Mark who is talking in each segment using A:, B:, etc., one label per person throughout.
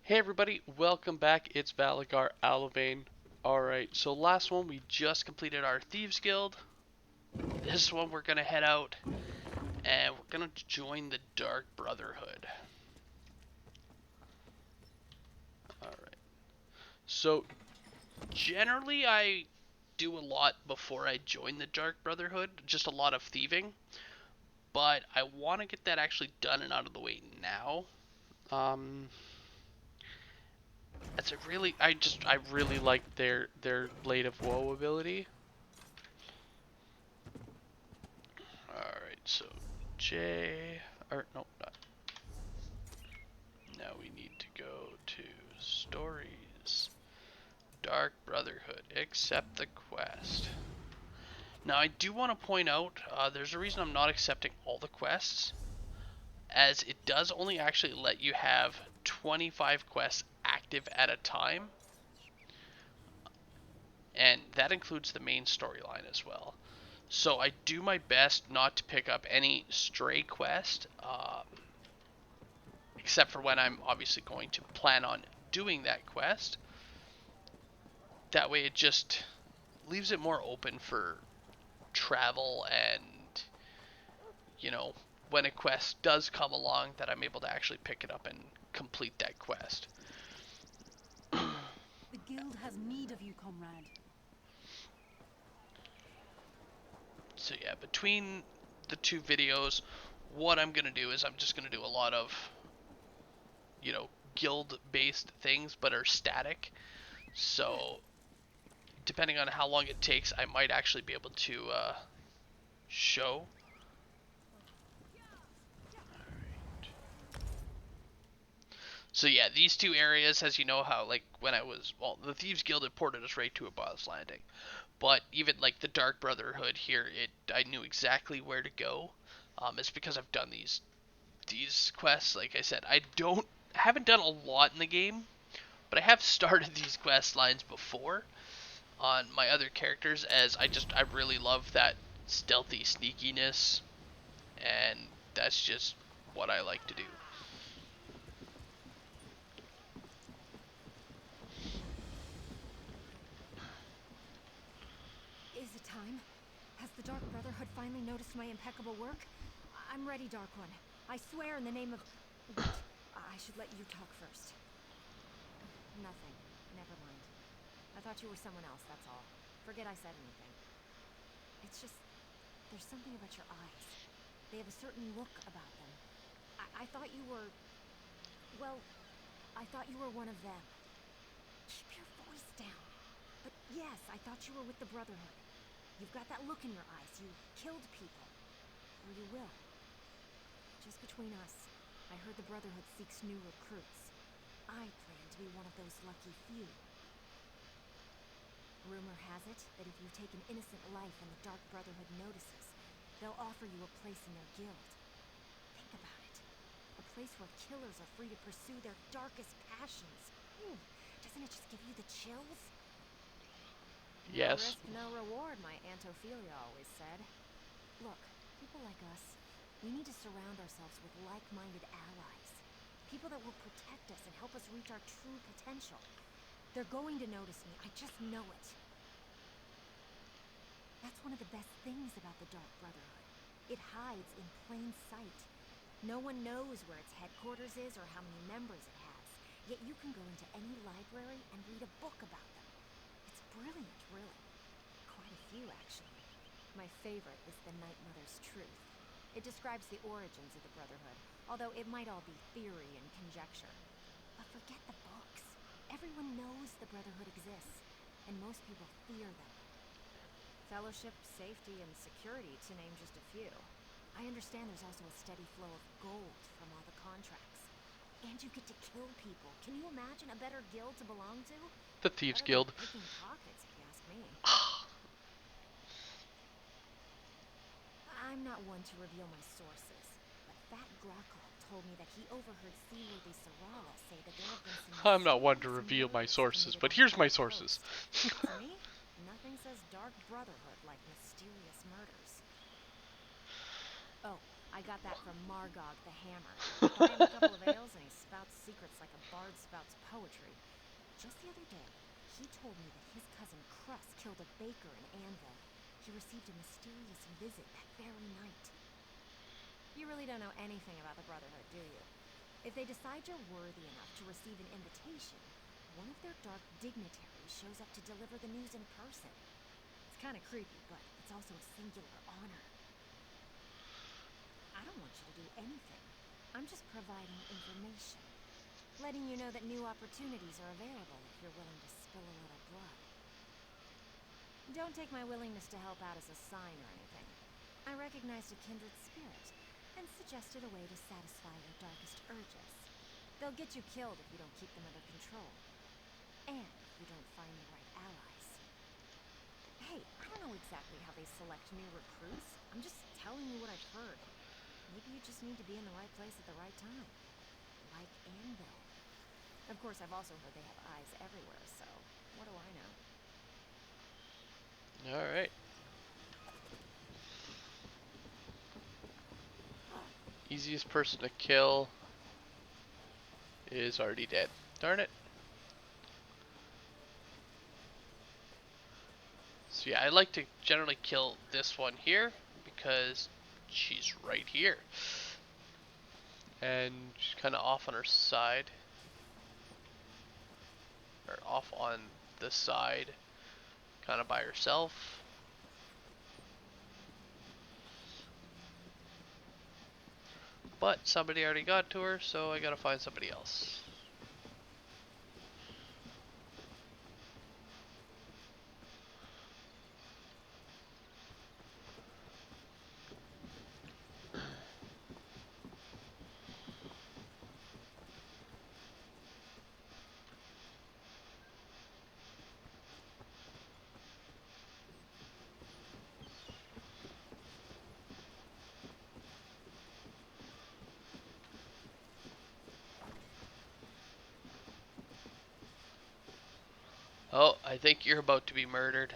A: Hey everybody, welcome back. It's Valagar, Aloevain. Alright, so last one we just completed our Thieves Guild. This one we're gonna head out and we're gonna join the Dark Brotherhood. Alright. So generally I do a lot before I join the Dark Brotherhood, just a lot of thieving. But I want to get that actually done and out of the way now. That's a really I really like their Blade of Woe ability. Alright, so J, or no, not. Now we need to go to stories. Dark Brotherhood, accept the quest. Now I do want to point out, there's a reason I'm not accepting all the quests, as it does only actually let you have 25 quests active at a time, and that includes the main storyline as well. So I do my best not to pick up any stray quest, except for when I'm obviously going to plan on doing that quest. That way it just leaves it more open for travel and, you know, when a quest does come along that I'm able to actually pick it up and complete that quest.
B: The guild has need of you, comrade.
A: So yeah, between the two videos, what I'm going to do is I'm just going to do a lot of, guild-based things, but are static. So depending on how long it takes, I might actually be able to show. Alright. So yeah, these two areas, as you know how, like, when I was, well, the Thieves Guild had ported us right to a boss landing. But even, like, the Dark Brotherhood here, I knew exactly where to go. It's because I've done these quests. Like I said, haven't done a lot in the game, but I have started these quest lines before on my other characters, as I really love that stealthy sneakiness, and that's just what I like to do.
B: Is it time? Has the Dark Brotherhood finally noticed my impeccable work? I'm ready, Dark One. I swear in the name of... Wait, I should let you talk first. Nothing. Never mind. I thought you were someone else, that's all. Forget I said anything. It's just... there's something about your eyes. They have a certain look about them. I thought you were... well, I thought you were one of them. Keep your voice down. But yes, I thought you were with the Brotherhood. You've got that look in your eyes. You killed people. Or you will. Just between us, I heard the Brotherhood seeks new recruits. I plan to be one of those lucky few. Rumor has it that if you take an innocent life and the Dark Brotherhood notices, they'll offer you a place in their guild. Think about it. A place where killers are free to pursue their darkest passions. Ooh, doesn't it just give you the chills? No
A: Yes.
B: risk, no reward, my Aunt Ophelia always said. Look, people like us, we need to surround ourselves with like-minded allies. People that will protect us and help us reach our true potential. They're going to notice me, I just know it. That's one of the best things about the Dark Brotherhood. It hides in plain sight. No one knows where its headquarters is or how many members it has. Yet you can go into any library and read a book about them. It's brilliant, really. Quite a few, actually. My favorite is The Night Mother's Truth. It describes the origins of the Brotherhood, although it might all be theory and conjecture. But forget the books. Everyone knows the Brotherhood exists, and most people fear them. Fellowship, safety, and security, to name just a few. I understand there's also a steady flow of gold from all the contracts. And you get to kill people. Can you imagine a better guild to belong to?
A: The Thieves
B: Better than
A: Guild.
B: picking pockets, if you ask me. I'm not one to reveal my sources, but Fat Grackle told me that he overheard Seaworthy Sarala say that there have been some
A: I'm not one to
B: mysterious
A: reveal my
B: murders
A: sources,
B: committed
A: but
B: on the
A: here's my
B: Dark
A: sources.
B: Coast. To me, nothing says Dark Brotherhood like mysterious murders. Oh, I got that from Margog the Hammer. Buy him a couple of ales and he spouts secrets like a bard spouts poetry. Just the other day, he told me that his cousin Crus killed a baker in Anvil. He received a mysterious visit that very night. You really don't know anything about the Brotherhood, do you? If they decide you're worthy enough to receive an invitation, one of their dark dignitaries shows up to deliver the news in person. It's kind of creepy, but it's also a singular honor. I don't want you to do anything. I'm just providing information. Letting you know that new opportunities are available if you're willing to spill a little blood. Don't take my willingness to help out as a sign or anything. I recognized a kindred spirit and suggested a way to satisfy your darkest urges. They'll get you killed if you don't keep them under control. And if you don't find the right allies. Hey, I don't know exactly how they select new recruits. I'm just telling you what I've heard. Maybe you just need to be in the right place at the right time. Like Anvil. Of course, I've also heard they have eyes everywhere, so what do I know?
A: Alright. Easiest person to kill is already dead. Darn it. So yeah, I like to generally kill this one here because she's right here. And she's kind of off on her side. Or off on the side. Kind of by herself. But somebody already got to her, so I gotta find somebody else. Oh, I think you're about to be murdered.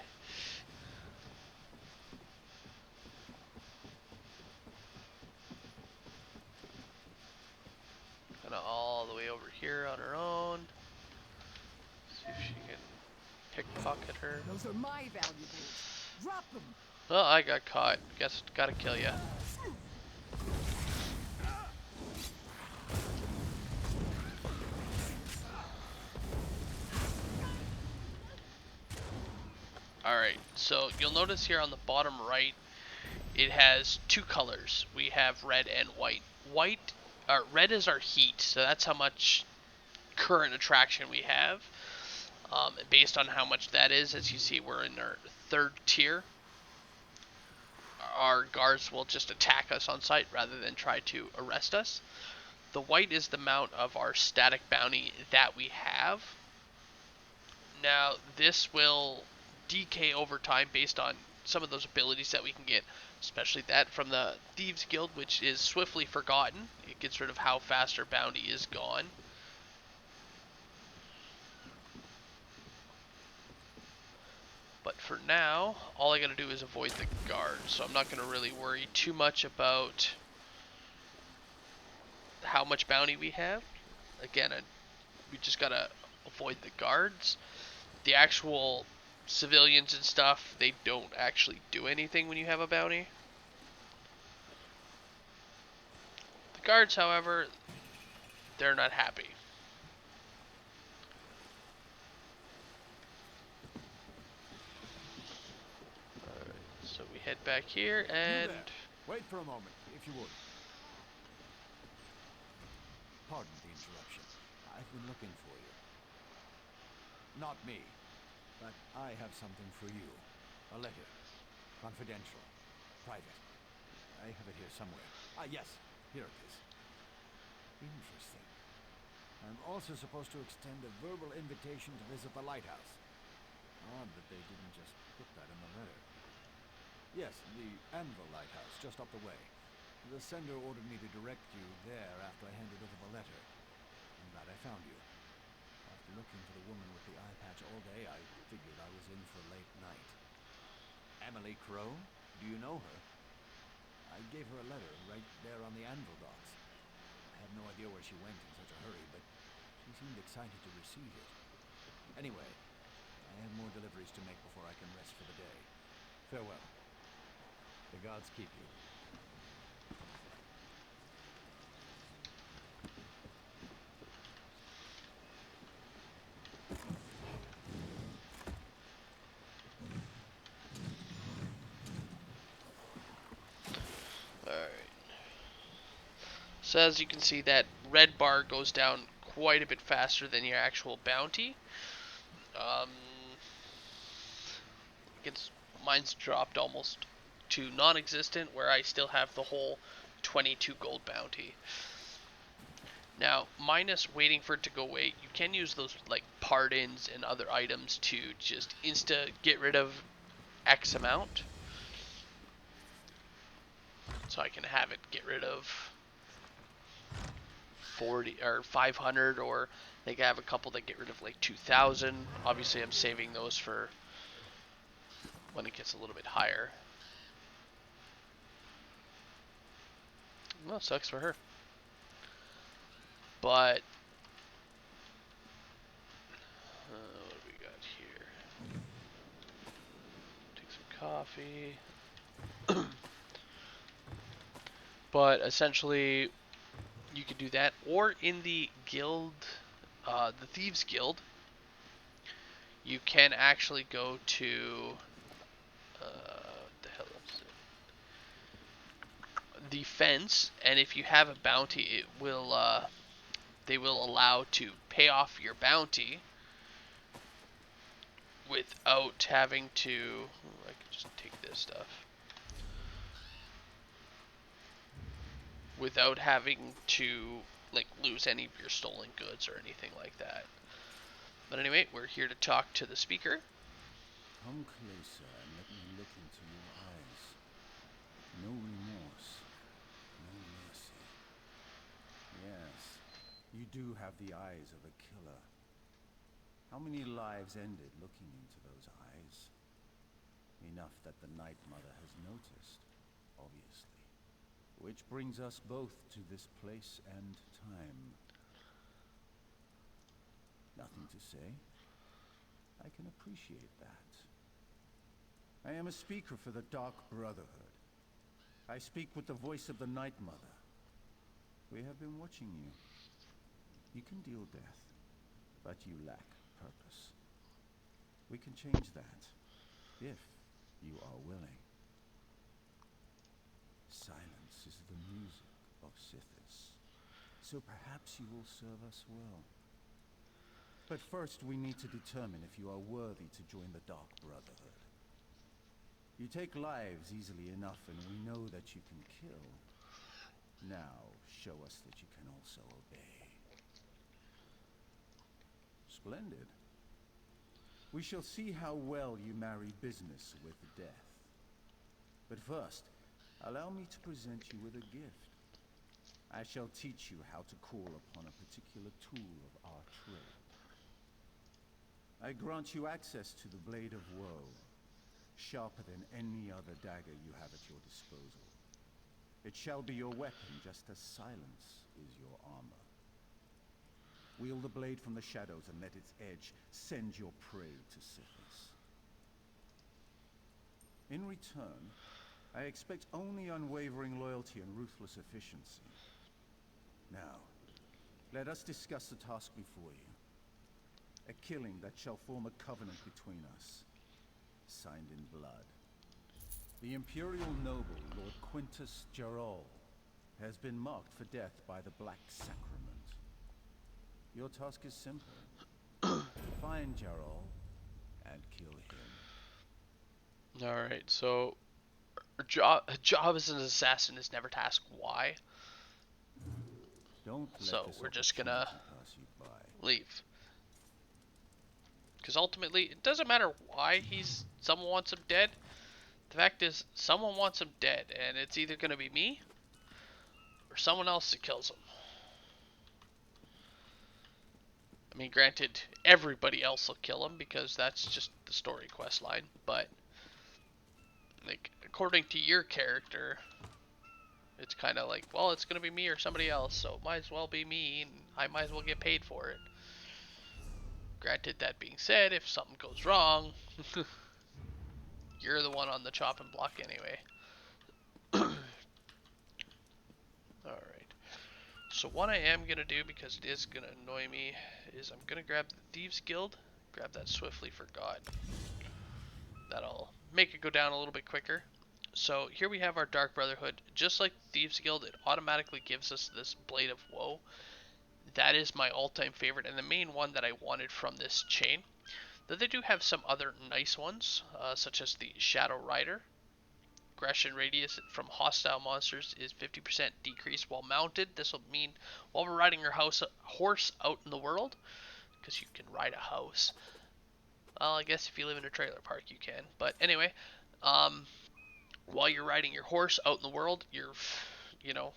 A: Kind of all the way over here on her own. See if she can pickpocket her.
C: Those are my valuables. Drop them.
A: Oh, I got caught. Guess gotta kill ya. Alright, so you'll notice here on the bottom right, it has two colors. We have red and white. Red is our heat, so that's how much current attraction we have. Based on how much that is, as you see, we're in our third tier. Our guards will just attack us on sight rather than try to arrest us. The white is the amount of our static bounty that we have. Now, this will decay over time based on some of those abilities that we can get, especially that from the Thieves Guild, which is swiftly forgotten. It gets rid of how fast our bounty is gone. But for now, all I gotta do is avoid the guards, so I'm not gonna really worry too much about how much bounty we have. Again, we just gotta avoid the guards. The actual civilians and stuff, they don't actually do anything when you have a bounty. The guards, however, they're not happy. Alright, so we head back here and...
C: Wait for a moment, if you would. Pardon the interruption. I've been looking for you. Not me, but I have something for you. A letter. Confidential. Private. I have it here somewhere. Ah, yes. Here it is. Interesting. I'm also supposed to extend a verbal invitation to visit the lighthouse. Odd that they didn't just put that in the letter. Yes, the Anvil lighthouse, just up the way. The sender ordered me to direct you there after I handed over the letter. I'm glad I found you. After looking for the woman with the eye patch all day, I figured I was in for a late night. Emily Crow? Do you know her? I gave her a letter right there on the anvil docks. I have no idea where she went in such a hurry, but she seemed excited to receive it. Anyway, I have more deliveries to make before I can rest for the day. Farewell. The gods keep you.
A: Alright. So as you can see, that red bar goes down quite a bit faster than your actual bounty. It's mine's dropped almost to non-existent, where I still have the whole 22 gold bounty. Now, minus waiting for it to go away, you can use those like pardons and other items to just insta get rid of X amount. So I can have it get rid of 40 or 500, or they can have a couple that get rid of like 2,000. Obviously, I'm saving those for when it gets a little bit higher. Well, sucks for her. But what do we got here? Take some coffee. But essentially, you could do that, or in the guild, the Thieves Guild, you can actually go to what the hell is it? The fence, and if you have a bounty, it will they will allow to pay off your bounty without having to. I can just take this stuff. Without having to like lose any of your stolen goods or anything like that. But anyway, we're here to talk to the speaker.
C: Come closer and let me look into your eyes. No remorse, no mercy. Yes, you do have the eyes of a killer. How many lives ended looking into those eyes? Enough that the Night Mother has noticed, obviously. Which brings us both to this place and time. Nothing to say? I can appreciate that. I am a speaker for the Dark Brotherhood. I speak with the voice of the Night Mother. We have been watching you. You can deal death, but you lack purpose. We can change that, if you are willing. Silence is the music of Sithis, so perhaps you will serve us well. But first we need to determine if you are worthy to join the Dark Brotherhood. You take lives easily enough, and we know that you can kill. Now, show us that you can also obey. Splendid. We shall see how well you marry business with death. But first, allow me to present you with a gift. I shall teach you how to call upon a particular tool of our trade. I grant you access to the Blade of Woe, sharper than any other dagger you have at your disposal. It shall be your weapon, just as silence is your armor. Wield the blade from the shadows and let its edge send your prey to Sithis. In return, I expect only unwavering loyalty and ruthless efficiency. Now, let us discuss the task before you. A killing that shall form a covenant between us, signed in blood. The Imperial noble, Lord Quintus Gerol, has been marked for death by the Black Sacrament. Your task is simple. Find Gerol and kill him.
A: Alright, so a job as an assassin is never to ask why.
C: Don't let
A: So
C: this
A: we're just gonna
C: pass you by.
A: leave. Because ultimately, it doesn't matter why someone wants him dead. The fact is, someone wants him dead, and it's either gonna be me or someone else that kills him. I mean, granted, everybody else will kill him because that's just the story quest line, but like according to your character, It's kind of like, well, it's gonna be me or somebody else, so it might as well be me, and I might as well get paid for it. Granted, that being said, if something goes wrong, you're the one on the chopping block anyway. Alright. So what I am going to do, because it is going to annoy me, is I'm going to grab the Thieves Guild. Grab that swiftly for God. That'll make it go down a little bit quicker. So here we have our Dark Brotherhood. Just like Thieves Guild, it automatically gives us this Blade of Woe. That is my all-time favorite, and the main one that I wanted from this chain. Though they do have some other nice ones, such as the Shadow Rider. Aggression radius from hostile monsters is 50% decreased while mounted. This will mean while we're riding your horse out in the world, because you can ride a house. Well, I guess if you live in a trailer park, you can. But anyway, while you're riding your horse out in the world, you know,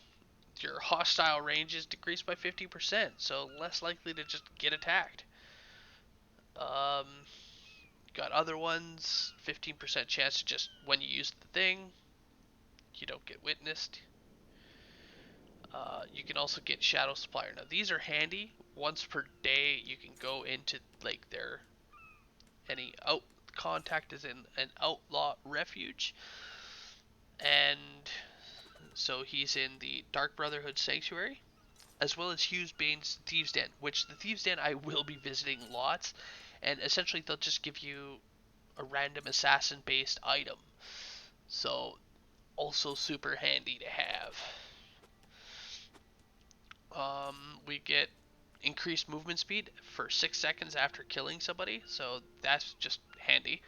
A: your hostile range is decreased by 50%, so less likely to just get attacked. Um, got other ones, 15% chance to just when you use the thing, you don't get witnessed. You can also get Shadow Supplier. Now these are handy. Once per day, you can go into like their any out contact is in an outlaw refuge, and so he's in the Dark Brotherhood Sanctuary, as well as Hughes Bane's Thieves Den, which the Thieves Den I will be visiting lots, and essentially they'll just give you a random assassin-based item. So also super handy to have. We get increased movement speed for 6 seconds after killing somebody, so that's just handy.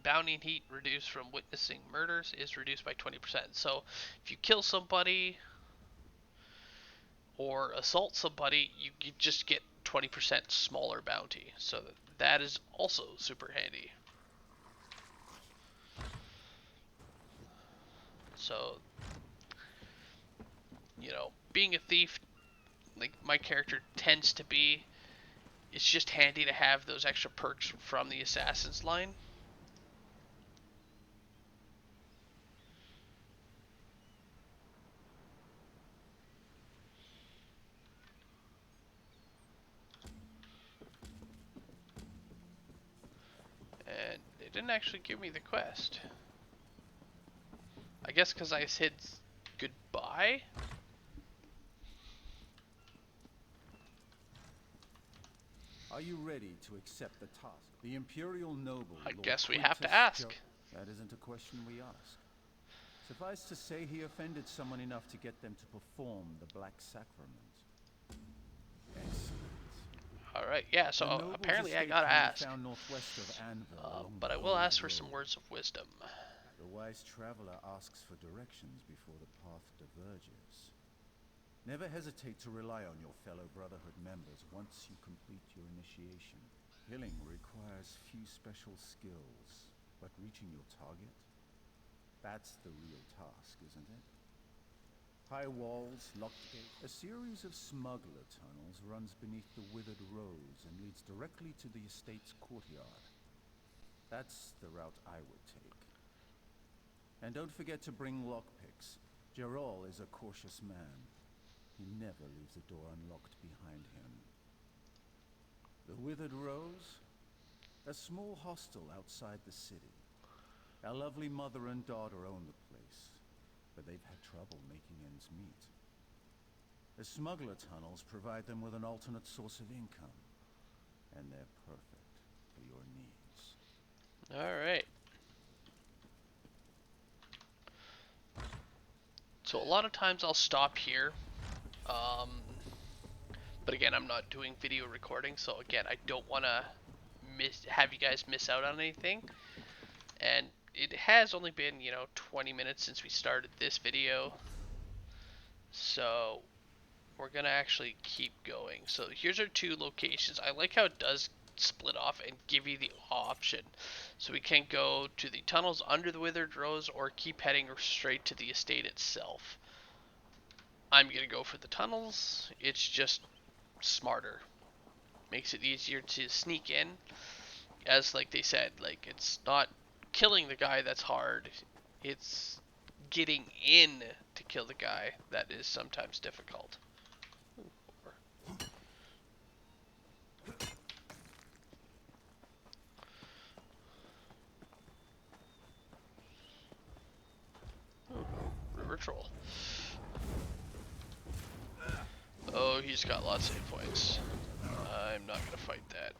A: Bounty and heat reduced from witnessing murders is reduced by 20%. So if you kill somebody or assault somebody, you just get 20% smaller bounty. So that is also super handy. So, being a thief, like my character tends to be, it's just handy to have those extra perks from the Assassin's line. And they didn't actually give me the quest. I guess because I said goodbye?
C: Are you ready to accept the task? The Imperial noble,
A: I
C: Lord
A: guess we have to
C: Quintus
A: ask.
C: That isn't a question we ask. Suffice to say, he offended someone enough to get them to perform the Black Sacrament. Excellent.
A: Alright, yeah, so apparently I gotta ask.
C: Northwest of Anvil,
A: But I will ask for some words of wisdom.
C: The wise traveler asks for directions before the path diverges. Never hesitate to rely on your fellow Brotherhood members once you complete your initiation. Killing requires few special skills, but reaching your target? That's the real task, isn't it? High walls, locked gates. A series of smuggler tunnels runs beneath the Withered Rose and leads directly to the estate's courtyard. That's the route I would take. And don't forget to bring lockpicks. Gerol is a cautious man. He never leaves the door unlocked behind him. The Withered Rose? A small hostel outside the city. Our lovely mother and daughter own the place, but they've had trouble making ends meet. The smuggler tunnels provide them with an alternate source of income, and they're perfect for your needs.
A: Alright. So a lot of times I'll stop here. But again, I'm not doing video recording, so again, I don't want to have you guys miss out on anything. And it has only been, 20 minutes since we started this video. So we're going to actually keep going. So here's our two locations. I like how it does split off and give you the option. So we can go to the tunnels under the Withered Rose or keep heading straight to the estate itself. I'm going to go for the tunnels. It's just smarter. Makes it easier to sneak in. As like they said, like it's not killing the guy that's hard. It's getting in to kill the guy that is sometimes difficult. River troll. Oh, he's got lots of hit points. I'm not gonna fight that.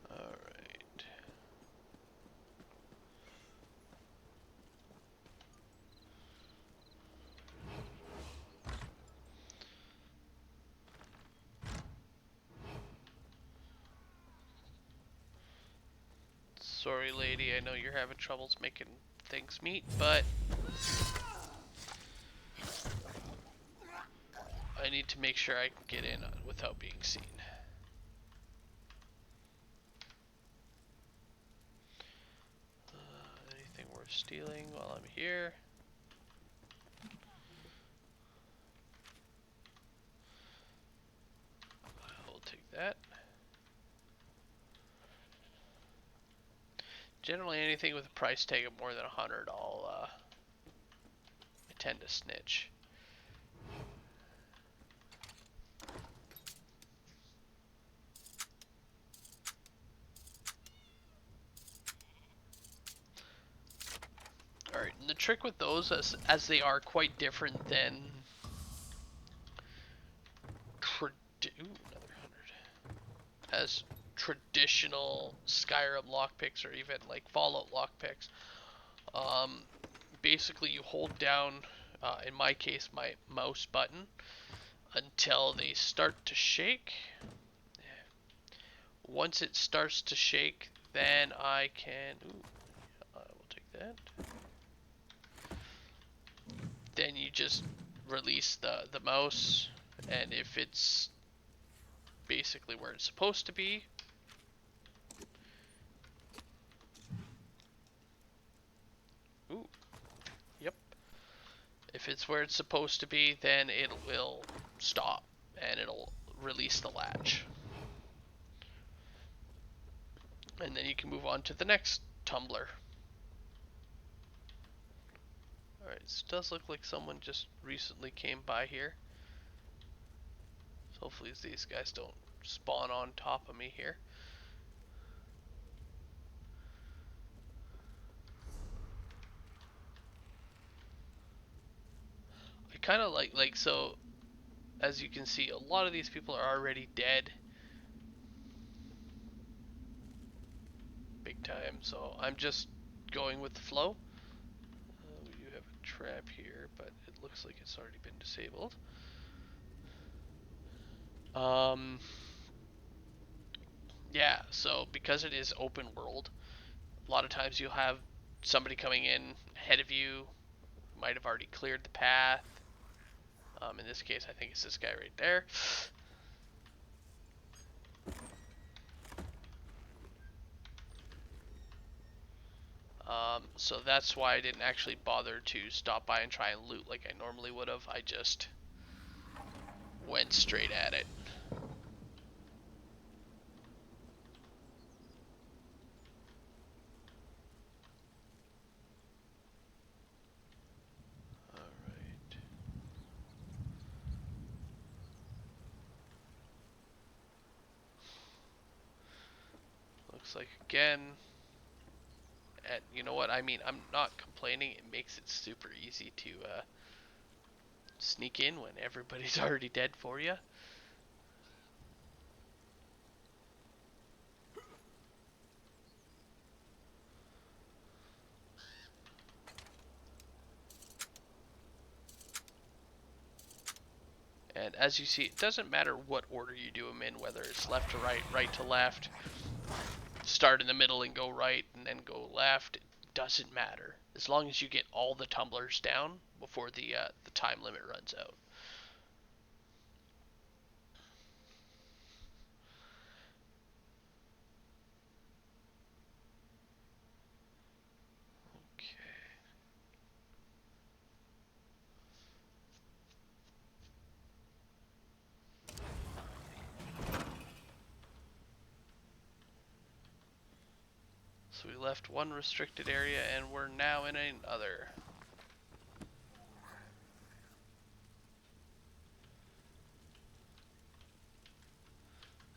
A: Alright. Sorry, lady, I know you're having troubles making things meet, but I need to make sure I can get in without being seen. Anything worth stealing while I'm here? I'll take that. Generally, anything with a price tag of more than 100, I tend to snitch. Alright, and the trick with those, as they are quite different than another 100. As traditional Skyrim lockpicks or even like Fallout lockpicks, basically you hold down, in my case, my mouse button until they start to shake. Once it starts to shake, then I can. I will take that. Then you just release the mouse, and if it's basically where it's supposed to be, yep. If it's where it's supposed to be, then it will stop and it'll release the latch. And then you can move on to the next tumbler. Alright, so it does look like someone just recently came by here. So hopefully these guys don't spawn on top of me here. I kind of like, so as you can see, a lot of these people are already dead. Big time, so I'm just going with the flow. We do have a trap here, but it looks like it's already been disabled. Yeah, so because it is open world, a lot of times you'll have somebody coming in ahead of you, might have already cleared the path. In this case, I think it's this guy right there. So that's why I didn't actually bother to stop by and try and loot like I normally would have. I just went straight at it. Alright. Looks like again, and you know what, I mean, I'm not complaining. It makes it super easy to sneak in when everybody's already dead for you. And as you see, it doesn't matter what order you do them in, whether it's left to right, right to left, start in the middle and go right, and then go left. It doesn't matter. as long as you get all the tumblers down before the time limit runs out. So we left one restricted area and we're now in another.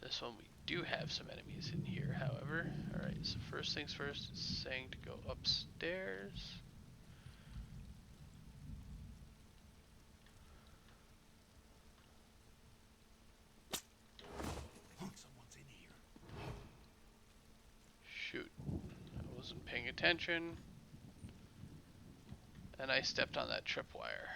A: This one we do have some enemies in here, however. Alright, so first things first, it's saying to go upstairs.
C: Someone's in here.
A: Shoot, I wasn't paying attention. And I stepped on that tripwire.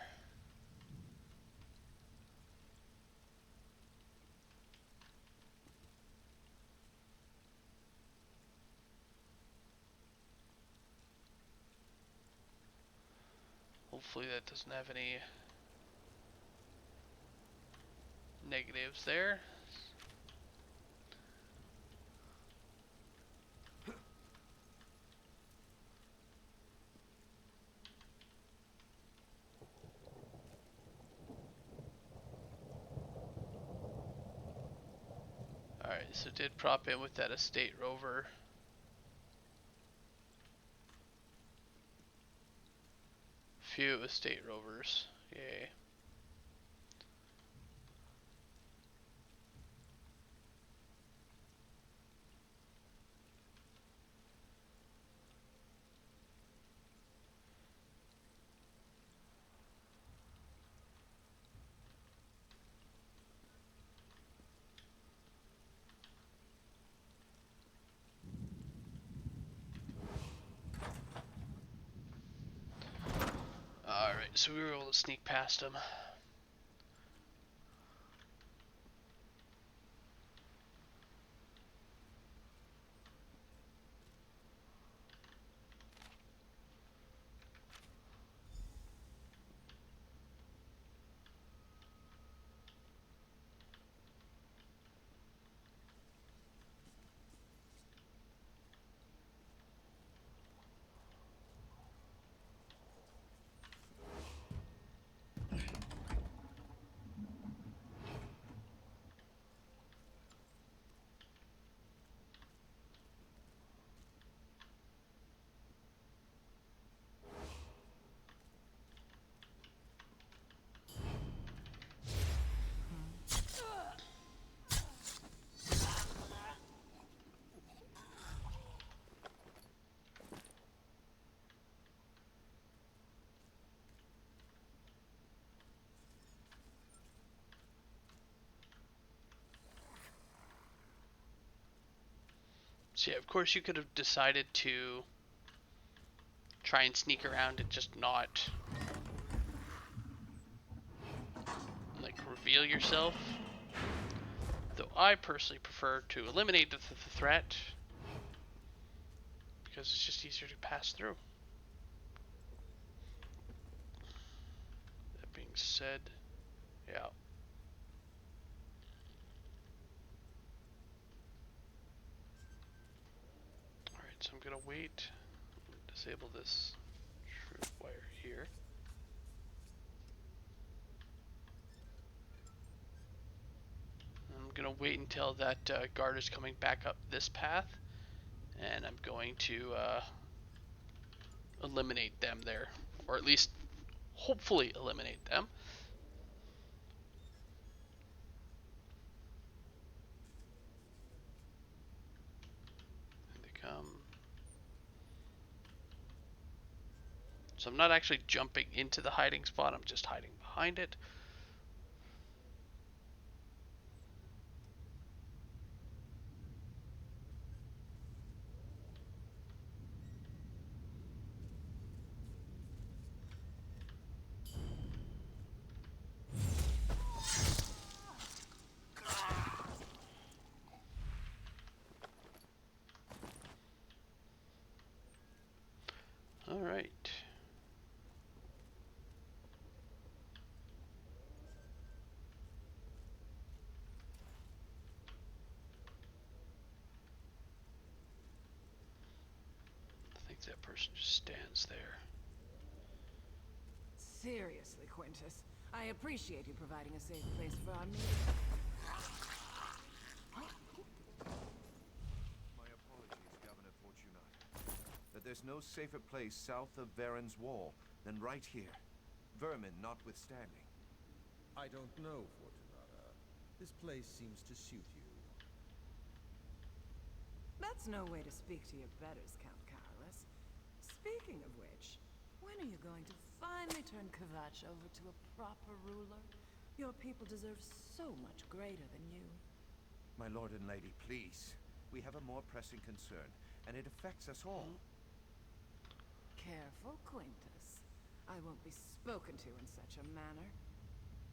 A: Hopefully that doesn't have any negatives there. Alright, so did prop in with that estate rover. Few estate rovers. Yay. Alright, so we were able to sneak past him. So yeah, of course you could have decided to try and sneak around and just not like reveal yourself. Though I personally prefer to eliminate the threat because it's just easier to pass through. That being said, yeah. Alright, so I'm gonna wait. Disable this shroot wire here. I'm gonna wait until that guard is coming back up this path, and I'm going to eliminate them there, or at least hopefully eliminate them. Here they come. So I'm not actually jumping into the hiding spot, I'm just hiding behind it. Alright. That person just stands there.
D: Seriously, Quintus. I appreciate you providing a safe place for our meeting.
C: My apologies, Governor Fortunato. But there's no safer place south of Varen's Wall than right here. Vermin notwithstanding.
E: I don't know, Fortunata. This place seems to suit you.
D: That's no way to speak to your betters, Count Carolus. Speaking of which, when are you going to finally turn Kvatch over to a proper ruler? Your people deserve so much greater than you.
C: My lord and lady, please. We have a more pressing concern, and it affects us all.
D: Careful, Quintus. I won't be spoken to in such a manner.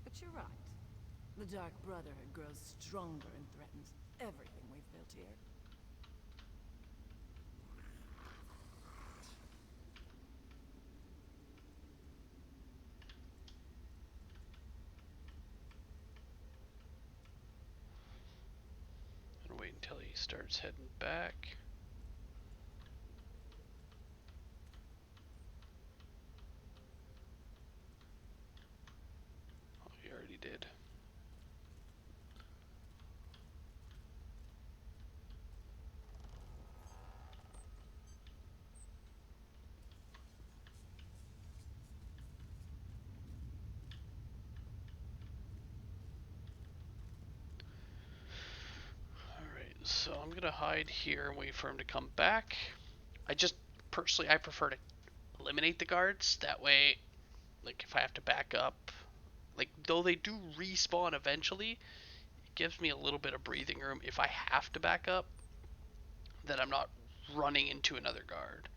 D: But you're right. The Dark Brotherhood grows stronger and threatens everything we've built here.
A: And wait until he starts heading back. Oh, he already did. Alright, so I'm gonna hide here and wait for him to come back. I prefer to eliminate the guards. That way, like, if I have to back up, like, though they do respawn eventually, it gives me a little bit of breathing room if I have to back up, that I'm not running into another guard.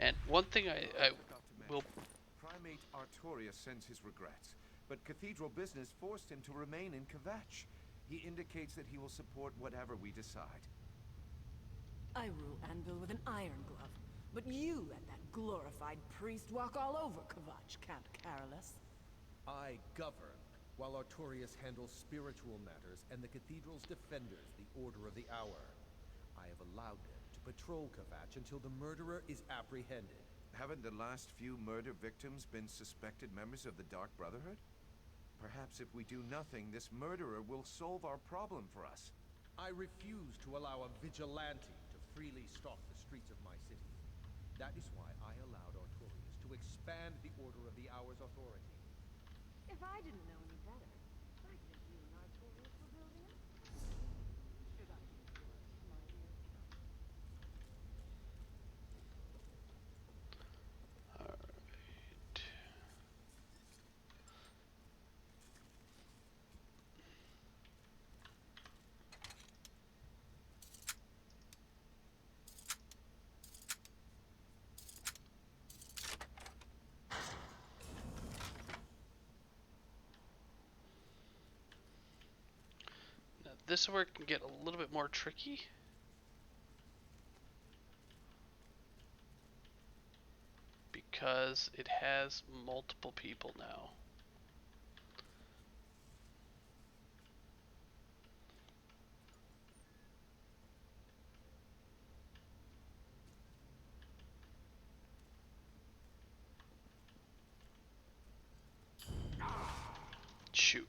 A: And one thing I will...
C: Primate Artorius sends his regrets, but cathedral business forced him to remain in Kvatch. He indicates that he will support whatever we decide.
D: I rule Anvil with an iron glove, but you let that glorified priest walk all over Kvatch, Count Carolus.
E: I govern, while Artorius handles spiritual matters and the cathedral's defenders, the Order of the Hour. I have allowed them to patrol Kvatch until the murderer is apprehended.
C: Haven't the last few murder victims been suspected members of the Dark Brotherhood? Perhaps if we do nothing, this murderer will solve our problem for us.
E: I refuse to allow a vigilante to freely stalk the streets of my city. That is why I allowed Artorius to expand the Order of the Hour's authority.
D: If I didn't know any better, I think you and Artorius were building up. Should I use words, my dear Count?
A: Alright. Now this is where it can get a little bit more tricky. Because it has multiple people now. Shoot.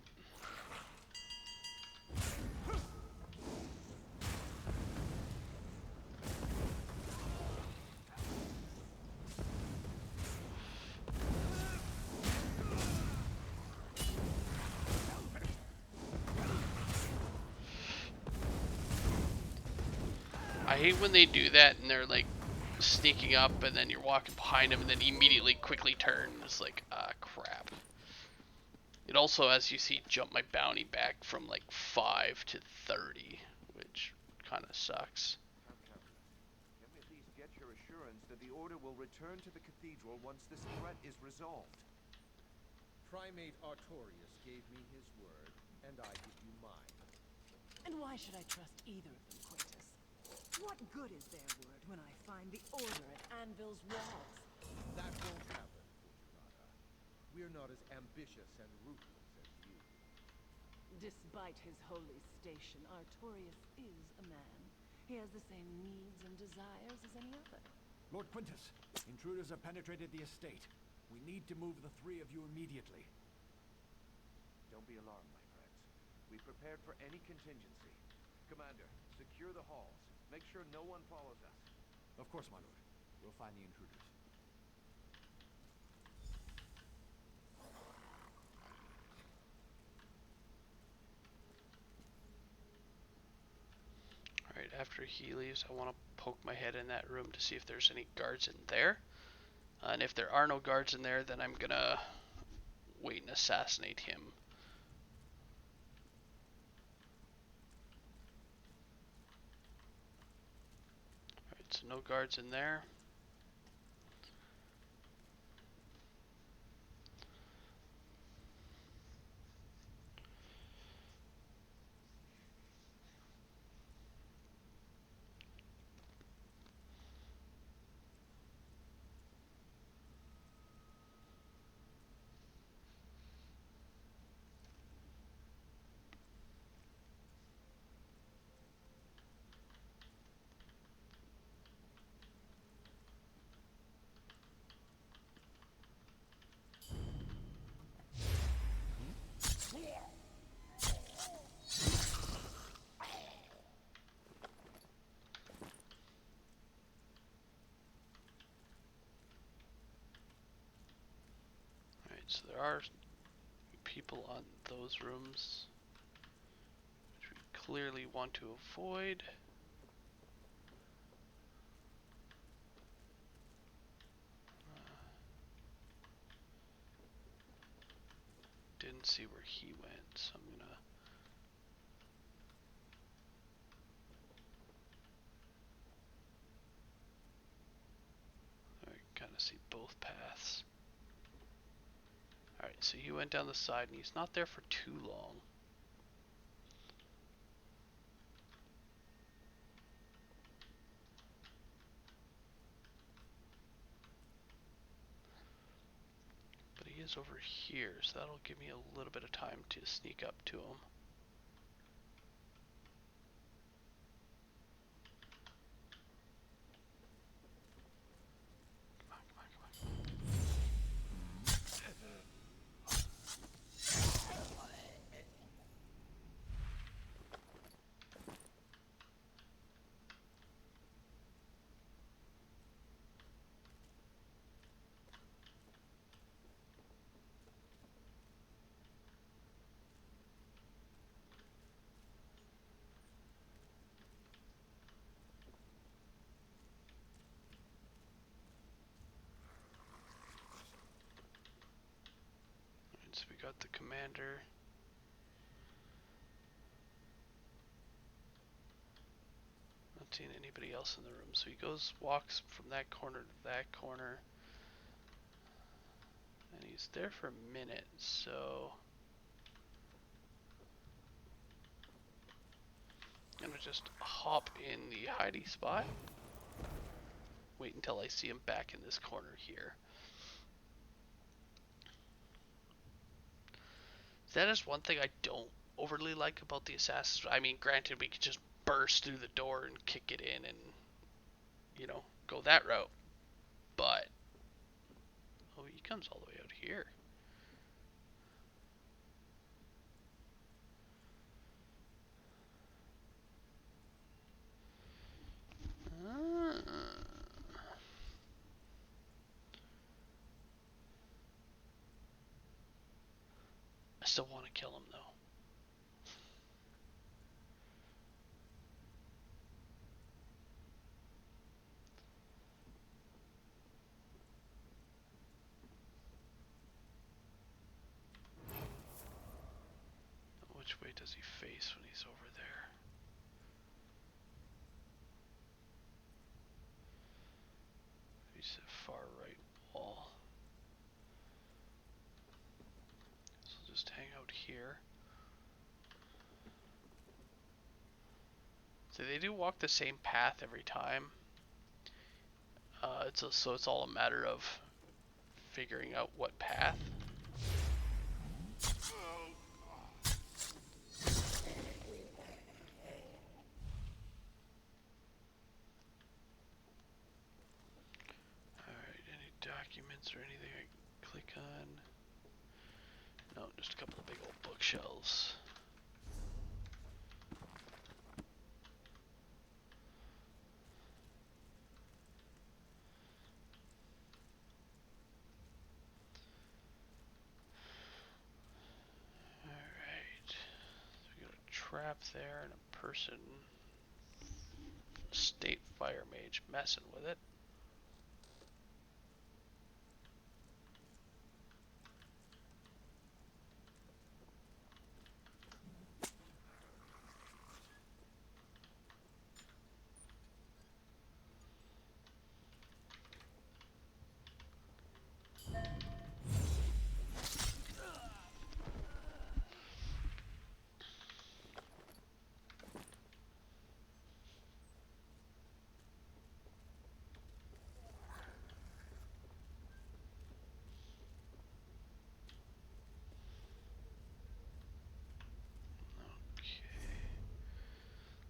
A: I hate when they do that and they're like sneaking up and then you're walking behind them and then immediately quickly turn. It's like, ah, crap. It also, as you see, jumped my bounty back from like 5 to 30, which kind of sucks.
C: Count Carolus, can we at least get your assurance that the Order will return to the cathedral once this threat is resolved?
E: Primate Artorius gave me his word, and I give you mine.
D: And why should I trust either of them, Quintus? What good is their word when I find the order at Anvil's walls?
E: That won't happen, Fortunata. We're not as ambitious and ruthless as you.
D: Despite his holy station, Artorias is a man. He has the same needs and desires as any other.
C: Lord Quintus, intruders have penetrated the estate. We need to move the three of you immediately.
F: Don't be alarmed, my friends. We prepared for any contingency. Commander, secure the halls. Make sure no one follows us.
C: Of course, my lord. We'll find the intruders.
A: Alright, after he leaves, I want to poke my head in that room to see if there's any guards in there. And if there are no guards in there, then I'm gonna wait and assassinate him. Alright, so no guards in there. Alright, so there are people on those rooms, which we clearly want to avoid. Didn't see where he went, so I'm gonna kind of see both paths. Alright, so he went down the side and he's not there for too long. But he is over here, so that'll give me a little bit of time to sneak up to him. So we got the commander. Not seeing anybody else in the room. So he walks from that corner to that corner. And he's there for a minute, so I'm gonna just hop in the hidey spot. Wait until I see him back in this corner here. That is one thing I don't overly like about the assassins. I mean, granted, we could just burst through the door and kick it in and, you know, go that route. But, oh, he comes all the way out here. I still want to kill him, though. Which way does he face when he's over there? He's at far right wall. So I'll just hang out here. they do walk the same path every time. So it's all a matter of figuring out what path. Alright, any documents or anything I can click on? No, just a couple of big old bookshelves. Alright. So we got a trap there and a person. State fire mage messing with it.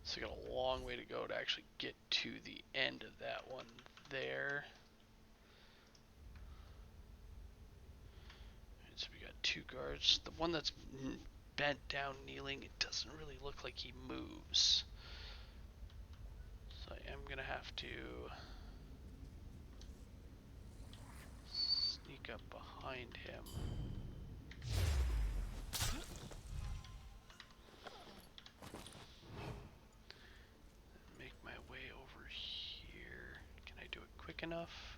A: So we got a long way to go to actually get to the end of that one there. Right, so we got 2 guards. The one that's bent down kneeling, it doesn't really look like he moves. So I am going to have to sneak up behind him. Make my way over here. Can I do it quick enough?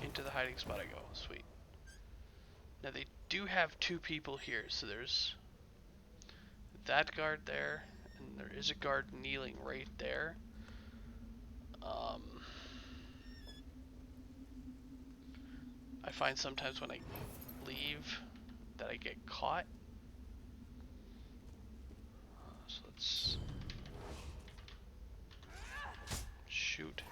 A: Into the hiding spot I go. Sweet. Now they do have 2 people here, so there's that guard there, and there is a guard kneeling right there. I find sometimes when I leave that I get caught. So let's shoot.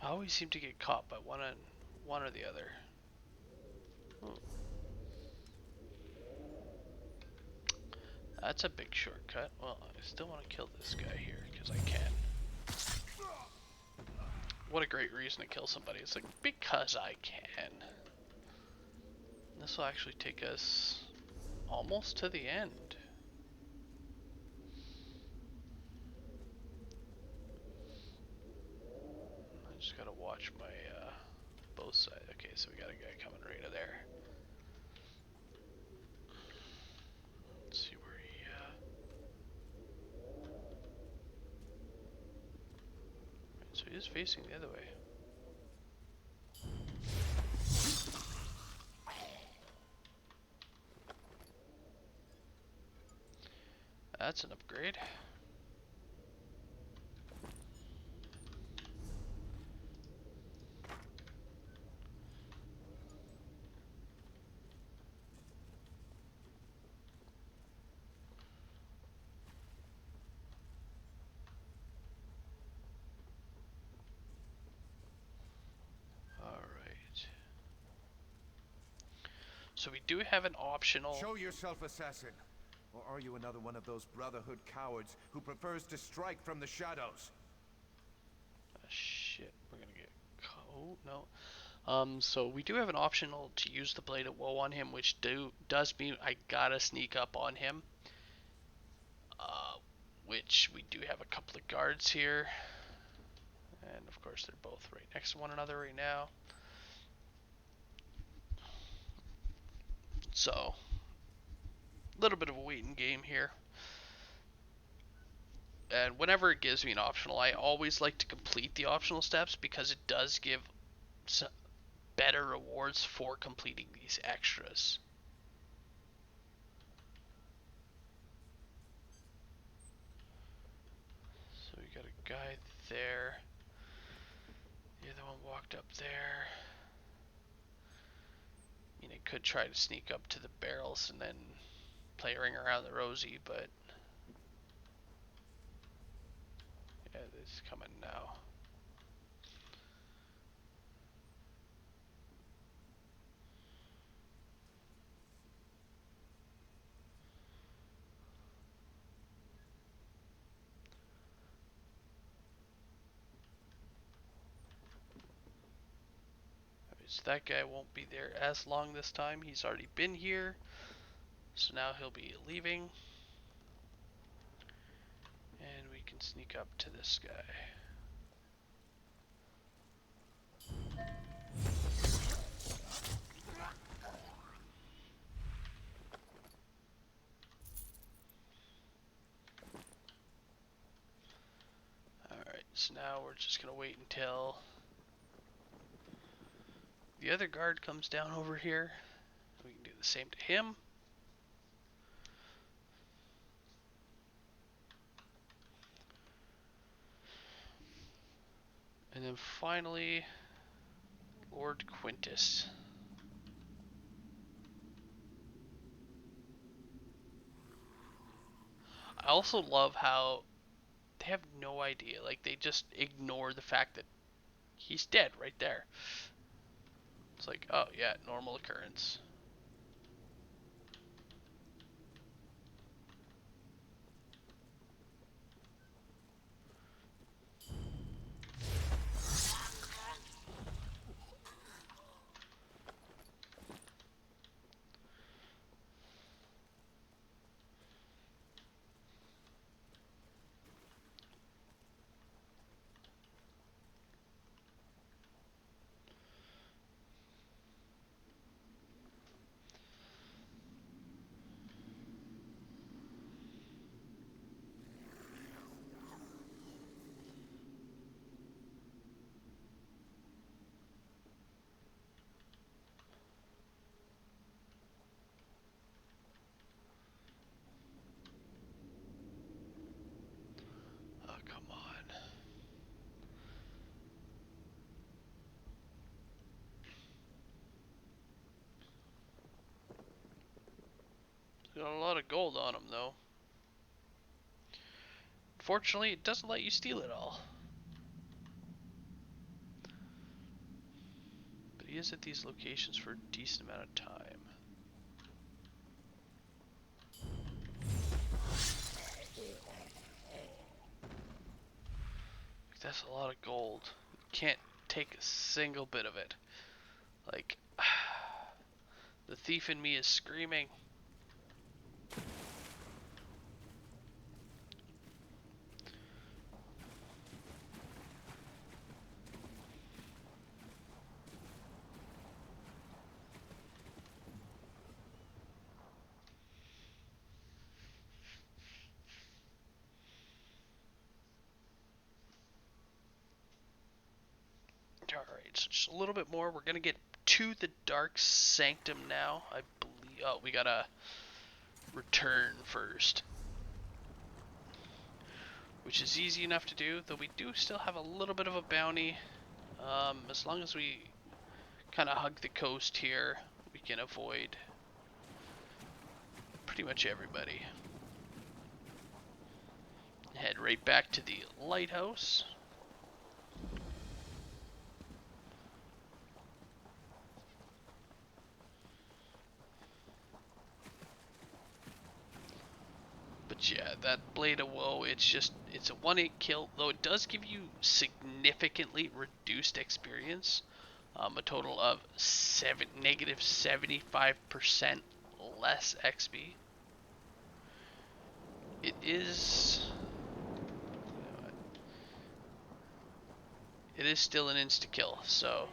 A: I always seem to get caught by one or the other. That's a big shortcut. Well, I still want to kill this guy here because I can. What a great reason to kill somebody. It's like, because I can. This will actually take us almost to the end. I just gotta watch my both sides. Okay, so we got a guy coming right out there. Let's see where he right, so he is facing the other way. That's an upgrade. So we do have an optional...
F: Show yourself, assassin. Or are you another one of those Brotherhood cowards who prefers to strike from the shadows?
A: Shit, we're gonna get... Oh, no. So we do have an optional to use the Blade of Woe on him, which does mean I gotta sneak up on him. Which we do have a couple of guards here. And of course they're both right next to one another right now. So little bit of a waiting game here. And whenever it gives me an optional, I always like to complete the optional steps because it does give better rewards for completing these extras. So we got a guy there. The other one walked up there. I mean, I could try to sneak up to the barrels and then play a ring around the rosy, but yeah, it's coming now. So that guy won't be there as long this time. He's already been here. So now he'll be leaving. And we can sneak up to this guy. Alright, so now we're just going to wait until the other guard comes down over here. We can do the same to him. And then finally, Lord Quintus. I also love how they have no idea. Like, they just ignore the fact that he's dead right there. It's like, oh yeah, normal occurrence. Oh, come on. Got a lot of gold on him, though. Fortunately, it doesn't let you steal it all. But he is at these locations for a decent amount of time. That's a lot of gold. You can't take a single bit of it. Like, the thief in me is screaming. Alright, so just a little bit more. We're gonna get to the Dark Sanctum now. I believe. Oh, we gotta return first. Which is easy enough to do, though we do still have a little bit of a bounty. As long as we kind of hug the coast here, we can avoid pretty much everybody. Head right back to the lighthouse. But yeah, that Blade of Woe, it's a 1-8 kill, though it does give you significantly reduced experience. A total of negative 75% less XP. It is... It is still an insta-kill, so...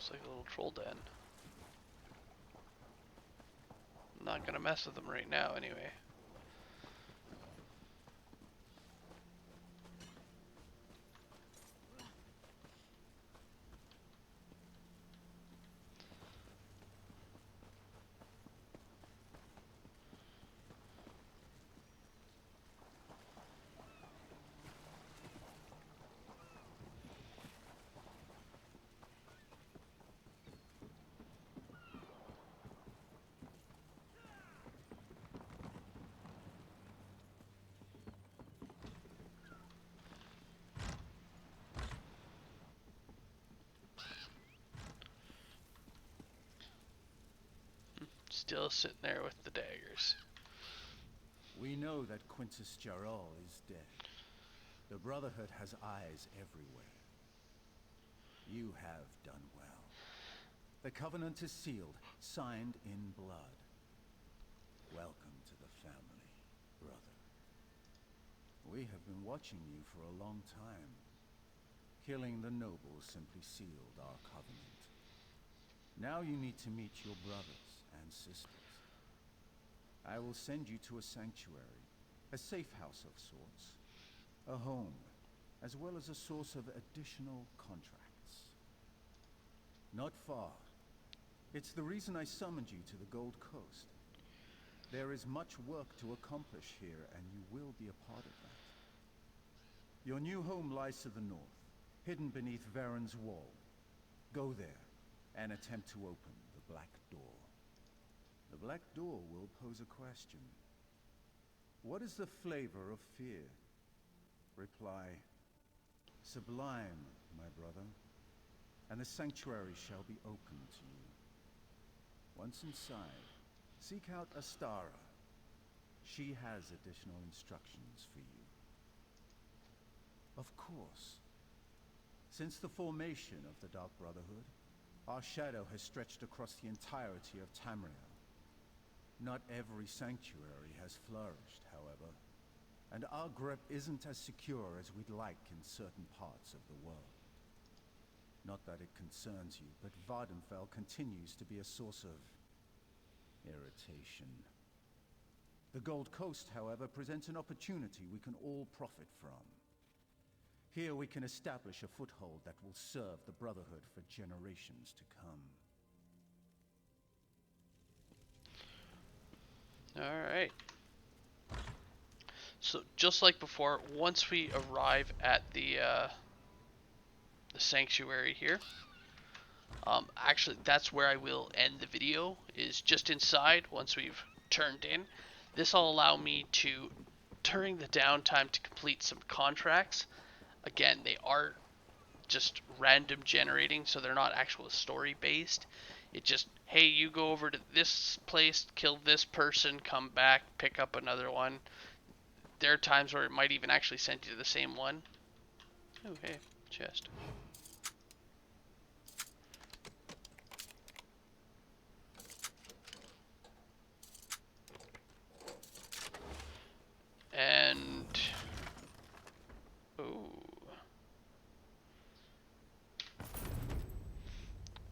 A: Looks like a little troll den. I'm not gonna mess with them right now anyway. Still sitting there with the daggers.
C: We know that Quintus Jarol is dead. The Brotherhood has eyes everywhere. You have done well. The covenant is sealed, signed in blood. Welcome to the family, brother. We have been watching you for a long time. Killing the nobles simply sealed our covenant. Now you need to meet your brothers and sisters. I will send you to a sanctuary, a safe house of sorts, a home, as well as a source of additional contracts. Not far. It's the reason I summoned you to the Gold Coast. There is much work to accomplish here, and you will be a part of that. Your new home lies to the north, hidden beneath Varen's wall. Go there, and attempt to open the Black Door. The Black Door will pose a question. What is the flavor of fear? Reply, sublime, my brother, and the sanctuary shall be open to you. Once inside, seek out Astara. She has additional instructions for you. Of course, since the formation of the Dark Brotherhood, our shadow has stretched across the entirety of Tamriel. Not every sanctuary has flourished, however, and our grip isn't as secure as we'd like in certain parts of the world. Not that it concerns you, but Vardenfell continues to be a source of irritation. The Gold Coast, however, presents an opportunity we can all profit from. Here we can establish a foothold that will serve the Brotherhood for generations to come.
A: Alright. So, just like before, once we arrive at the sanctuary here, actually, that's where I will end the video, is just inside, once we've turned in. This will allow me to, during the downtime, to complete some contracts. Again, they are just random generating, so they're not actual story based. It just, hey, you go over to this place, kill this person, come back, pick up another one. There are times where it might even actually send you to the same one. Oh, hey, chest. And oh,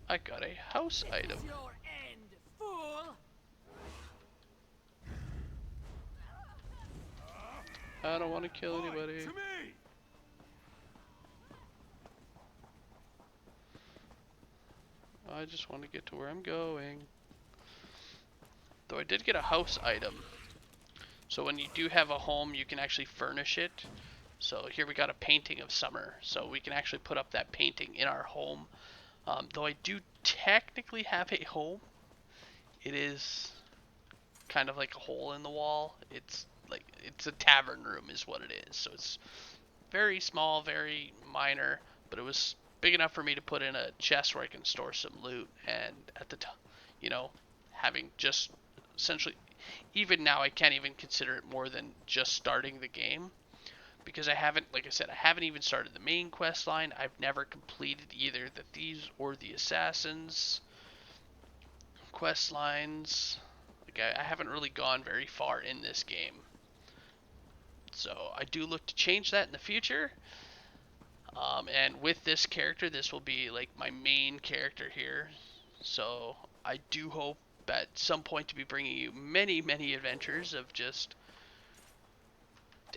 A: I got a house item.
D: Your end, fool!
A: I don't want to kill anybody.
C: To me!
A: I just want to get to where I'm going. Though I did get a house item. So when you do have a home, you can actually furnish it. So here we got a painting of summer. So we can actually put up that painting in our home. Though I do technically have a home, it is kind of like a hole in the wall. It's like, it's a tavern room is what it is. So it's very small, very minor, but it was big enough for me to put in a chest where I can store some loot. And at the time, you know, having just essentially, even now I can't even consider it more than just starting the game, because I haven't, like I said, I haven't even started the main quest line. I've never completed either the thieves or the assassins quest lines. Like I haven't really gone very far in this game. So I do look to change that in the future. And with this character, this will be like my main character here. So I do hope at some point to be bringing you many, many adventures of just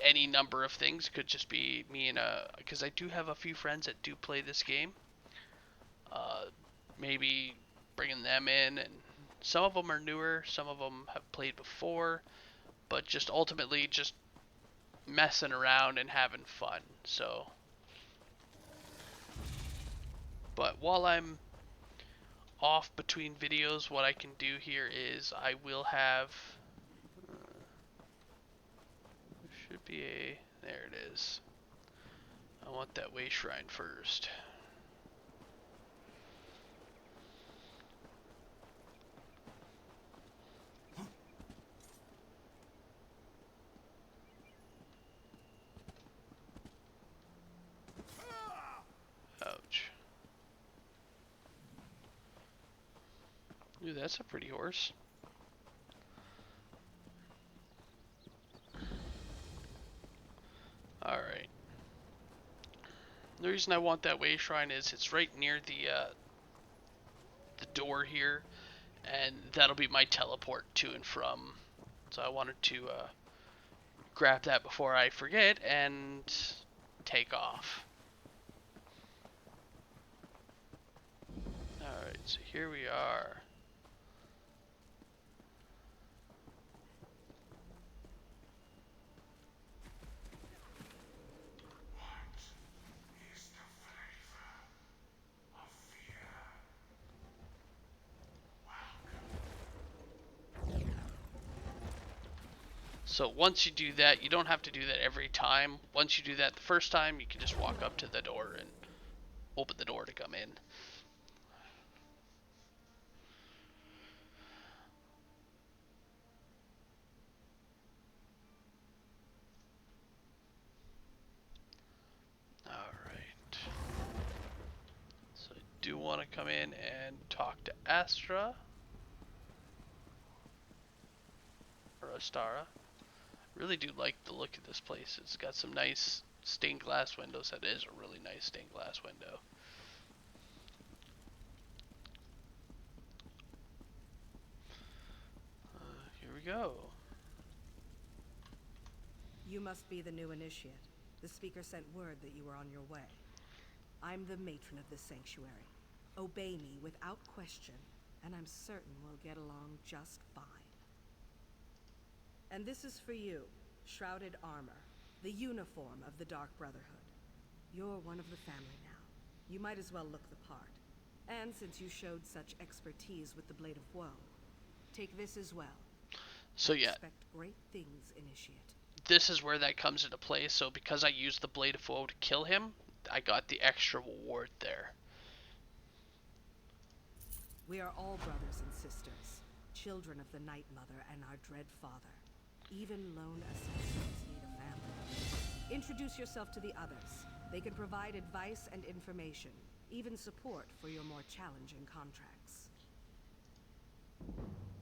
A: any number of things. Could just be me and because I do have a few friends that do play this game. Uh, Maybe bringing them in, and some of them are newer, some of them have played before, but just ultimately just messing around and having fun. So, but while I'm off between videos, what I can do here is I will have should be a there it is. I want that way shrine first. Ouch. Ooh, that's a pretty horse. Alright. The reason I want that way shrine is it's right near the door here, and that'll be my teleport to and from. So I wanted to grab that before I forget and take off. Alright, so here we are. So once you do that, you don't have to do that every time. Once you do that the first time, you can just walk up to the door and open the door to come in. Alright. So I do want to come in and talk to Astra. Or Astara. Really do like the look of this place. It's got some nice stained glass windows. That is a really nice stained glass window. Here we go.
G: You must be the new initiate. The speaker sent word that you were on your way. I'm the matron of this sanctuary. Obey me without question, and I'm certain we'll get along just fine. And this is for you, shrouded armor, the uniform of the Dark Brotherhood. You're one of the family now. You might as well look the part. And since you showed such expertise with the Blade of Woe, take this as well.
A: So yeah,
G: expect great things, initiate.
A: This is where that comes into play. So because I used the Blade of Woe to kill him, I got the extra reward there.
G: We are all brothers and sisters, children of the Night Mother and our dread father. Even lone assassins need a family. Introduce yourself to the others. They can provide advice and information, even support for your more challenging contracts.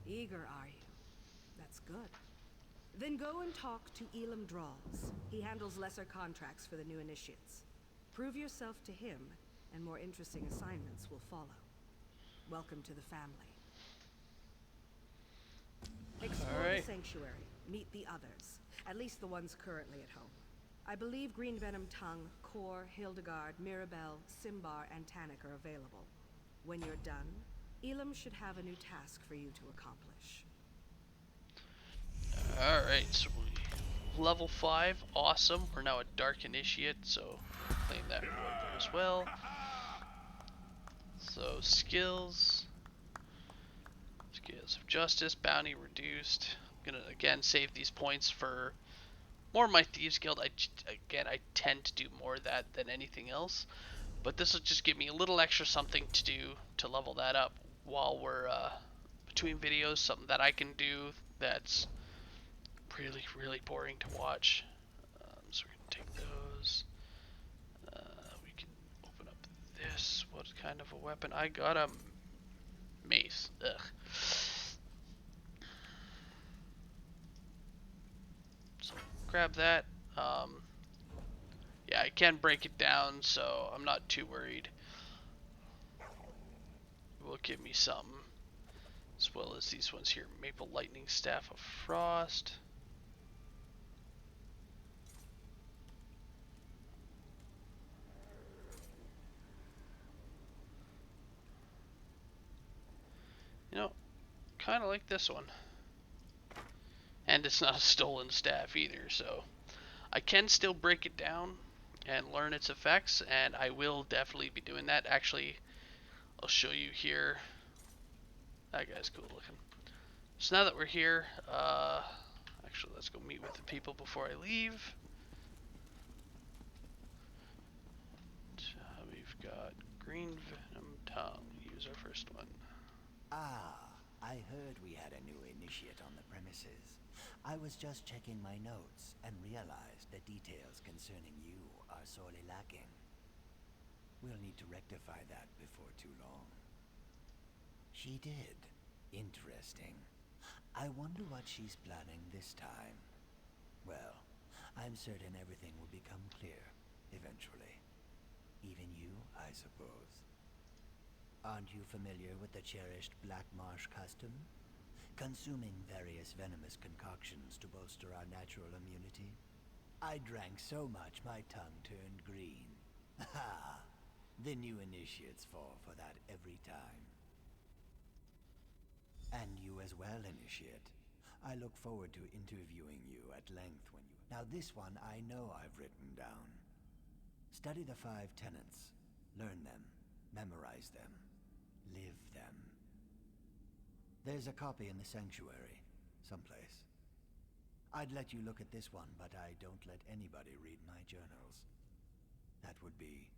G: Eager, are you? That's good. Then go and talk to Elam Drawls. He handles lesser contracts for the new initiates. Prove yourself to him, and more interesting assignments will follow. Welcome to the family. Explore the sanctuary. Meet the others, at least the ones currently at home. I believe Green Venom Tongue, Kor, Hildegard, Mirabelle, Simbar, and Tannic are available. When you're done, Elam should have a new task for you to accomplish.
A: Alright, so level 5, awesome. We're now a Dark Initiate, so claim that reward there as well. So skills of justice, bounty reduced. I'm gonna again save these points for more of my Thieves Guild. I tend to do more of that than anything else, but this will just give me a little extra something to do to level that up while we're between videos. Something that I can do that's really boring to watch. So we're gonna take those. We can open up this. What kind of a weapon? I got a mace. Ugh. So grab that. Yeah, I can break it down, so I'm not too worried. It will give me some, as well as these ones here. Maple Lightning Staff of Frost. You know, kind of like this one. And it's not a stolen staff either, so I can still break it down and learn its effects, and I will definitely be doing that. Actually, I'll show you here. That guy's cool looking. So now that we're here, actually let's go meet with the people before I leave. We've got Green Venom Tongue. Use our first one.
H: Ah, I heard we had a new initiate on the premises. I was just checking my notes and realized the details concerning you are sorely lacking. We'll need to rectify that before too long. She did. Interesting. I wonder what she's planning this time. Well, I'm certain everything will become clear, eventually. Even you, I suppose. Aren't you familiar with the cherished Black Marsh custom? Consuming various venomous concoctions to bolster our natural immunity? I drank so much my tongue turned green. Ha! The new initiates fall for that every time. And you as well, initiate. I look forward to interviewing you at length when you... Now this one I know I've written down. Study the 5 tenets. Learn them. Memorize them. Live them. There's a copy in the sanctuary, someplace. I'd let you look at this one, but I don't let anybody read my journals. That would be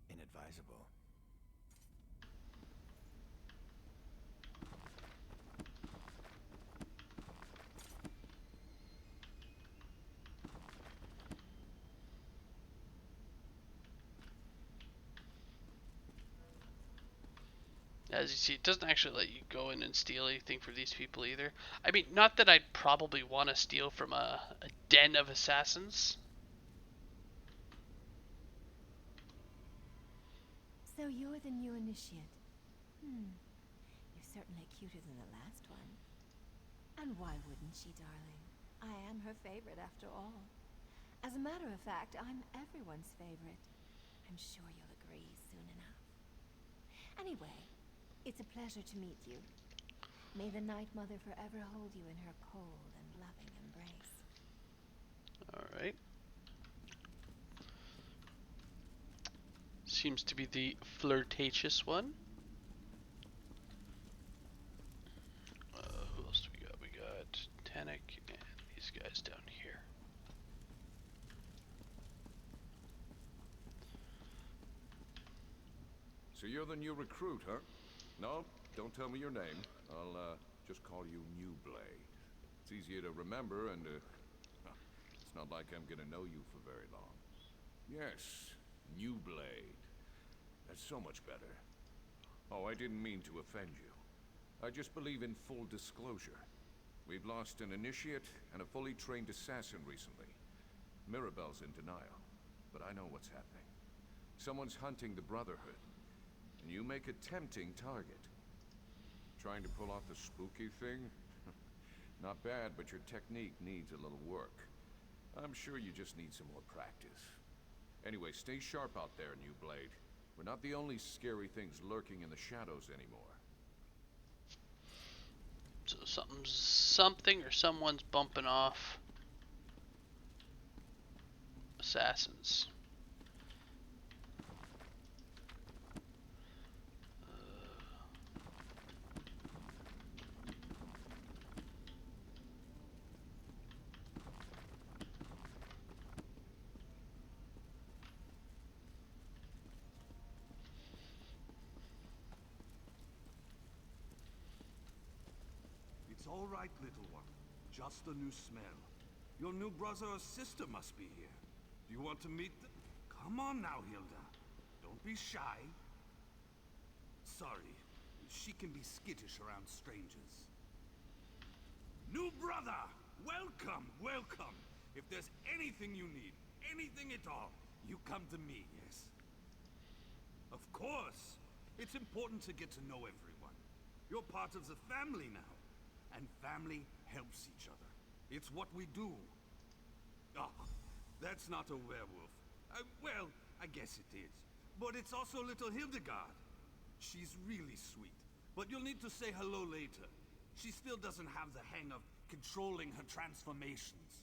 H: inadvisable.
A: As you see, it doesn't actually let you go in and steal anything for these people either. I mean, not that I'd probably want to steal from a den of assassins.
B: So you're the new initiate. You're certainly cuter than the last one. And why wouldn't she, darling? I am her favorite after all. As a matter of fact, I'm everyone's favorite. I'm sure you'll agree soon enough. Anyway, it's a pleasure to meet you. May the Night Mother forever hold you in her cold and loving embrace.
A: Alright. Seems to be the flirtatious one. Who else do we got? We got Tannic and these guys down here.
F: So you're the new recruit, huh? No, don't tell me your name. I'll, just call you New Blade. It's easier to remember and, it's not like I'm gonna know you for very long. Yes, New Blade. That's so much better. Oh, I didn't mean to offend you. I just believe in full disclosure. We've lost an initiate and a fully trained assassin recently. Mirabelle's in denial, but I know what's happening. Someone's hunting the Brotherhood, and you make a tempting target. Trying to pull off the spooky thing? Not bad, but your technique needs a little work. I'm sure you just need some more practice. Anyway, stay sharp out there, New Blade. We're not the only scary things lurking in the shadows anymore.
A: So something or someone's bumping off assassins.
I: It's all right, little one. Just a new smell. Your new brother or sister must be here. Do you want to meet them? Come on now, Hilda. Don't be shy. Sorry, she can be skittish around strangers. New brother! Welcome, welcome! If there's anything you need, anything at all, you come to me, yes? Of course. It's important to get to know everyone. You're part of the family now. And family helps each other. It's what we do. Oh, that's not a werewolf. Well, I guess it is. But it's also little Hildegard. She's really sweet. But you'll need to say hello later. She still doesn't have the hang of controlling her transformations.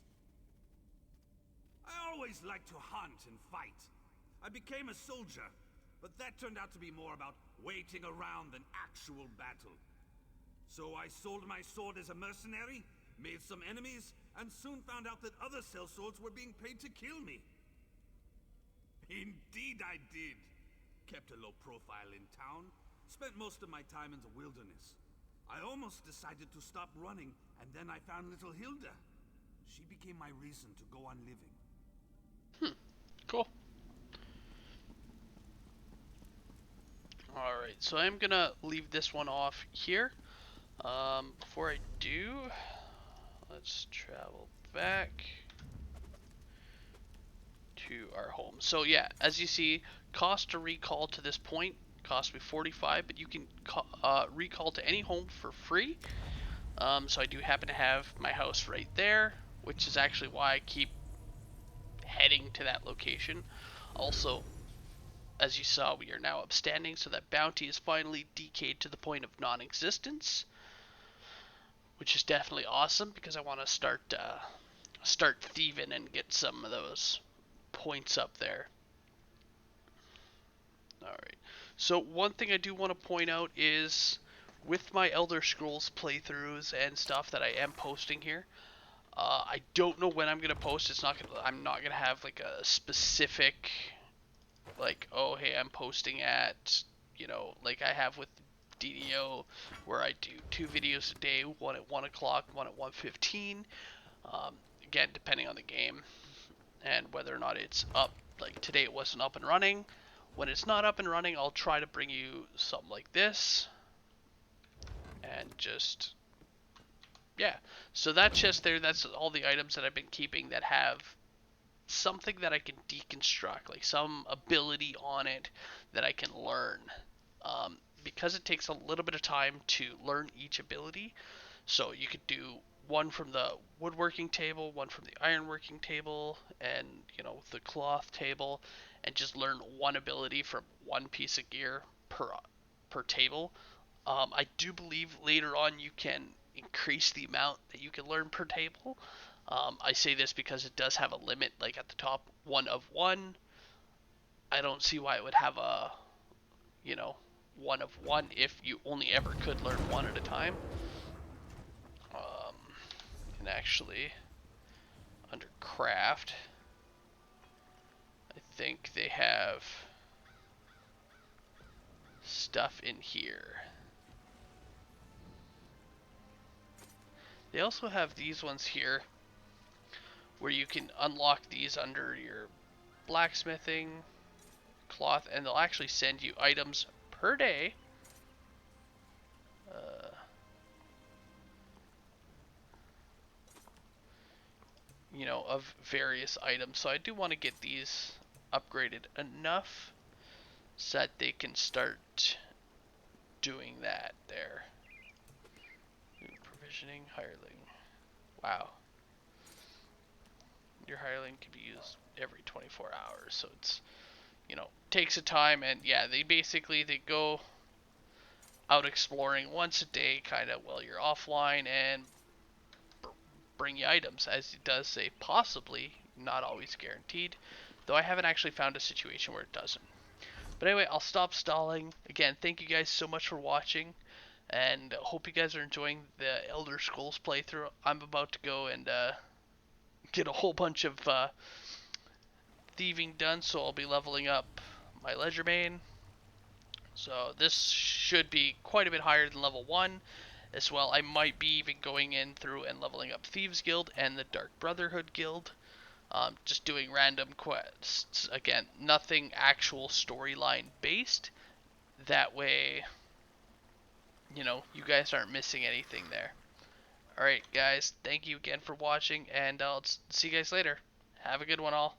I: I always liked to hunt and fight. I became a soldier, but that turned out to be more about waiting around than actual battle. So I sold my sword as a mercenary, made some enemies, and soon found out that other sellswords were being paid to kill me. Indeed I did. Kept a low profile in town, spent most of my time in the wilderness. I almost decided to stop running, and then I found little Hilda. She became my reason to go on living.
A: Cool. Alright, so I'm gonna leave this one off here. Before I do, let's travel back to our home. So yeah, as you see, cost to recall to this point cost me 45, but you can recall to any home for free. So I do happen to have my house right there, which is actually why I keep heading to that location. Also, as you saw, we are now upstanding, so that bounty is finally decayed to the point of non-existence, which is definitely awesome because I want to start thieving and get some of those points up there. Alright, so one thing I do want to point out is with my Elder Scrolls playthroughs and stuff that I am posting here, I don't know when I'm gonna post. I'm not gonna have like a specific, like, oh hey, I'm posting at, like I have with DDO, where I do 2 videos a day, one at 1 o'clock, one at 1:15. Again, depending on the game and whether or not it's up. Like today it wasn't up and running. When it's not up and running, I'll try to bring you something like this. And just, yeah. So that chest there, that's all the items that I've been keeping that have something that I can deconstruct, like some ability on it that I can learn. Because it takes a little bit of time to learn each ability, so you could do one from the woodworking table, one from the ironworking table, and the cloth table, and just learn one ability from one piece of gear per table. I do believe later on you can increase the amount that you can learn per table. I say this because it does have a limit, like at the top, 1 of 1. I don't see why it would have a, 1 of 1 if you only ever could learn one at a time. And actually, under craft, I think they have stuff in here. They also have these ones here where you can unlock these under your blacksmithing, cloth, and they'll actually send you items per day. Of various items. So I do want to get these upgraded enough so that they can start doing that there. Provisioning, hireling. Wow. Your hireling can be used every 24 hours, so it's, takes a time, and yeah, they go out exploring once a day, kind of while you're offline, and bring you items, as it does say possibly, not always guaranteed, though I haven't actually found a situation where it doesn't. But anyway, I'll stop stalling. Again, thank you guys so much for watching, and hope you guys are enjoying the Elder Scrolls playthrough. I'm about to go and get a whole bunch of thieving done, so I'll be leveling up my Ledger main. So this should be quite a bit higher than level 1 as well. I might be even going in through and leveling up Thieves Guild and the Dark Brotherhood Guild. Just doing random quests. Again, nothing actual storyline based. That way, you guys aren't missing anything there. Alright, guys, thank you again for watching, and I'll see you guys later. Have a good one, all.